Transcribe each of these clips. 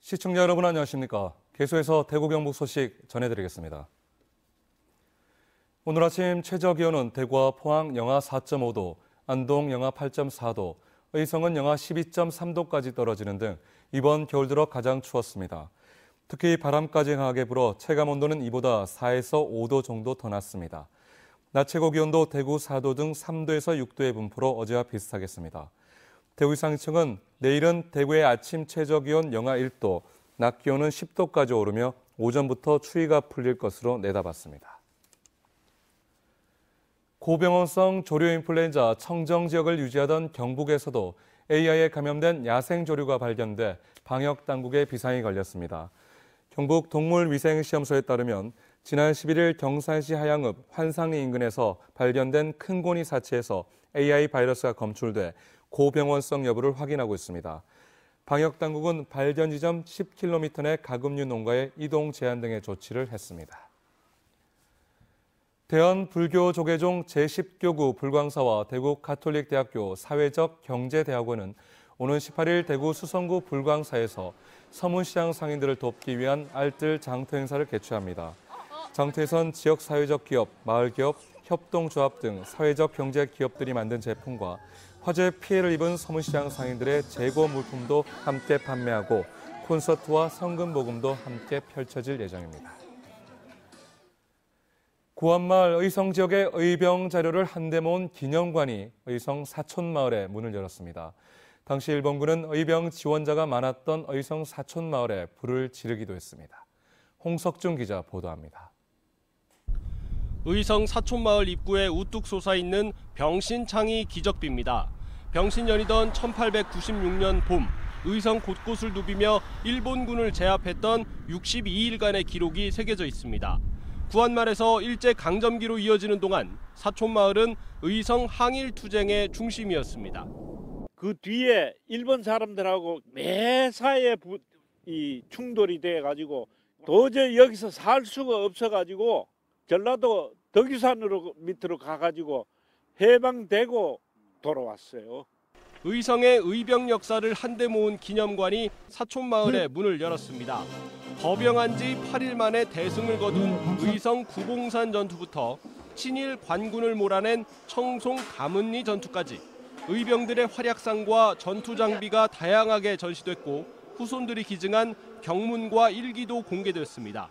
시청자 여러분 안녕하십니까? 계속해서 대구 경북 소식 전해드리겠습니다. 오늘 아침 최저기온은 대구와 포항 영하 4.5도, 안동 영하 8.4도, 의성은 영하 12.3도까지 떨어지는 등 이번 겨울 들어 가장 추웠습니다. 특히 바람까지 강하게 불어 체감온도는 이보다 4에서 5도 정도 더 낮습니다. 낮 최고 기온도 대구 4도 등 3도에서 6도의 분포로 어제와 비슷하겠습니다. 대구기상청은 내일은 대구의 아침 최저기온 영하 1도, 낮 기온은 10도까지 오르며 오전부터 추위가 풀릴 것으로 내다봤습니다. 고병원성 조류인플루엔자 청정 지역을 유지하던 경북에서도 AI에 감염된 야생조류가 발견돼 방역당국에 비상이 걸렸습니다. 경북 동물위생시험소에 따르면 지난 11일 경산시 하양읍 환상리 인근에서 발견된 큰고니 사체에서 AI 바이러스가 검출돼 고병원성 여부를 확인하고 있습니다. 방역당국은 발견 지점 10km 내 가금류 농가에 이동 제한 등의 조치를 했습니다. 대한불교조계종 제10교구 불광사와 대구 가톨릭대학교 사회적 경제대학원은 오는 18일 대구 수성구 불광사에서 서문시장 상인들을 돕기 위한 알뜰 장터 행사를 개최합니다. 장터에선 지역 사회적 기업, 마을기업, 협동조합 등 사회적 경제 기업들이 만든 제품과 화재 피해를 입은 서문시장 상인들의 재고 물품도 함께 판매하고 콘서트와 성금 모금도 함께 펼쳐질 예정입니다. 구안마을 의성 지역의 의병 자료를 한데 모은 기념관이 의성 사촌마을에 문을 열었습니다. 당시 일본군은 의병 지원자가 많았던 의성 사촌마을에 불을 지르기도 했습니다. 홍석준 기자 보도합니다. 의성 사촌마을 입구에 우뚝 솟아있는 병신창이 기적비입니다. 병신년이던 1896년 봄, 의성 곳곳을 누비며 일본군을 제압했던 62일간의 기록이 새겨져 있습니다. 구안말에서 일제강점기로 이어지는 동안 사촌마을은 의성 항일투쟁의 중심이었습니다. 그 뒤에 일본 사람들하고 매사에 충돌이 돼가지고 도저히 여기서 살 수가 없어가지고 전라도 덕유산으로 밑으로 가가지고 해방되고 돌아왔어요. 의성의 의병 역사를 한데 모은 기념관이 사촌마을에 문을 열었습니다. 거병한 지 8일 만에 대승을 거둔 의성 구봉산 전투부터 친일 관군을 몰아낸 청송 가문리 전투까지 의병들의 활약상과 전투 장비가 다양하게 전시됐고 후손들이 기증한 경문과 일기도 공개됐습니다.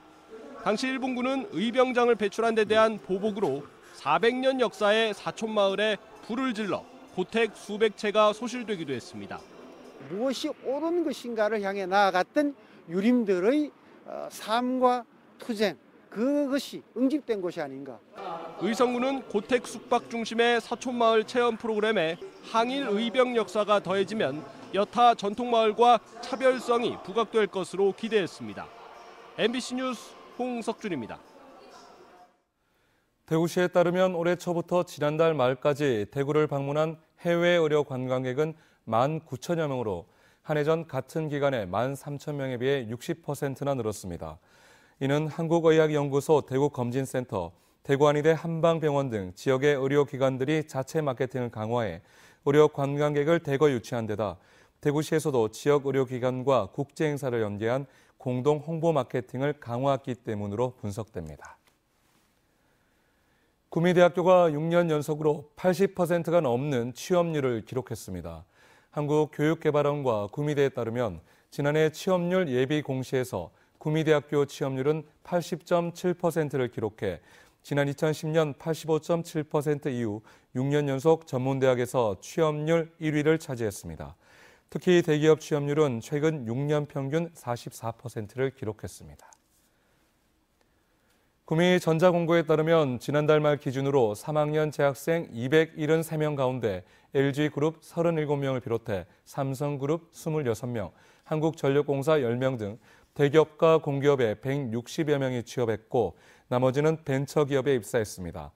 당시 일본군은 의병장을 배출한 데 대한 보복으로 400년 역사의 사촌마을에 불을 질러 고택 수백 채가 소실되기도 했습니다. 무엇이 옳은 것인가를 향해 나아갔던 유림들의 삶과 투쟁, 그것이 응집된 것이 아닌가. 의성군은 고택 숙박 중심의 사촌마을 체험 프로그램에 항일 의병 역사가 더해지면 여타 전통마을과 차별성이 부각될 것으로 기대했습니다. MBC 뉴스 홍석준입니다. 대구시에 따르면 올해 초부터 지난달 말까지 대구를 방문한 해외 의료 관광객은 19,000여 명으로 한 해 전 같은 기간에 13,000명에 비해 60%나 늘었습니다. 이는 한국의학연구소 대구검진센터, 대구한의대 한방병원 등 지역의 의료기관들이 자체 마케팅을 강화해 의료 관광객을 대거 유치한 데다 대구시에서도 지역 의료기관과 국제행사를 연계한 공동 홍보 마케팅을 강화했기 때문으로 분석됩니다. 구미대학교가 6년 연속으로 80%가 넘는 취업률을 기록했습니다. 한국교육개발원과 구미대에 따르면 지난해 취업률 예비 공시에서 구미대학교 취업률은 80.7%를 기록해 지난 2010년 85.7% 이후 6년 연속 전문대학에서 취업률 1위를 차지했습니다. 특히 대기업 취업률은 최근 6년 평균 44%를 기록했습니다. 구미 전자공고에 따르면 지난달 말 기준으로 3학년 재학생 273명 가운데 LG그룹 37명을 비롯해 삼성그룹 26명, 한국전력공사 10명 등 대기업과 공기업에 160여 명이 취업했고 나머지는 벤처기업에 입사했습니다.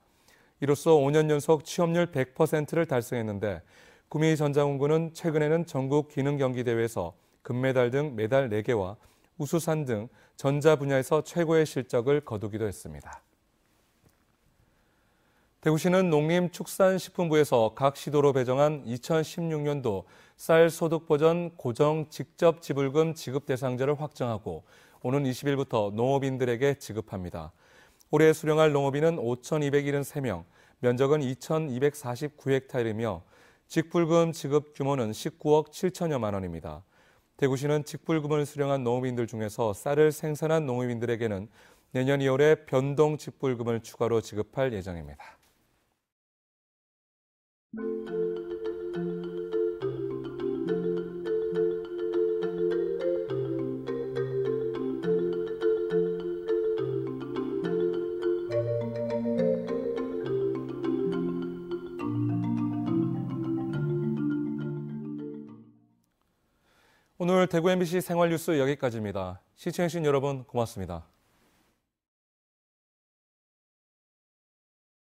이로써 5년 연속 취업률 100%를 달성했는데 구미 전자공고는 최근에는 전국 기능경기대회에서 금메달 등 메달 4개와 우수상 등 전자 분야에서 최고의 실적을 거두기도 했습니다. 대구시는 농림축산식품부에서 각 시도로 배정한 2016년도 쌀 소득 버전 고정 직접 지불금 지급 대상자를 확정하고 오는 20일부터 농업인들에게 지급합니다. 올해 수령할 농업인은 5,273명, 면적은 2,249헥타일이며 직불금 지급 규모는 19억 7천여만 원입니다. 대구시는 직불금을 수령한 농업인들 중에서 쌀을 생산한 농업인들에게는 내년 2월에 변동 직불금을 추가로 지급할 예정입니다. 오늘 대구 MBC 생활뉴스 여기까지입니다. 시청해주신 여러분 고맙습니다.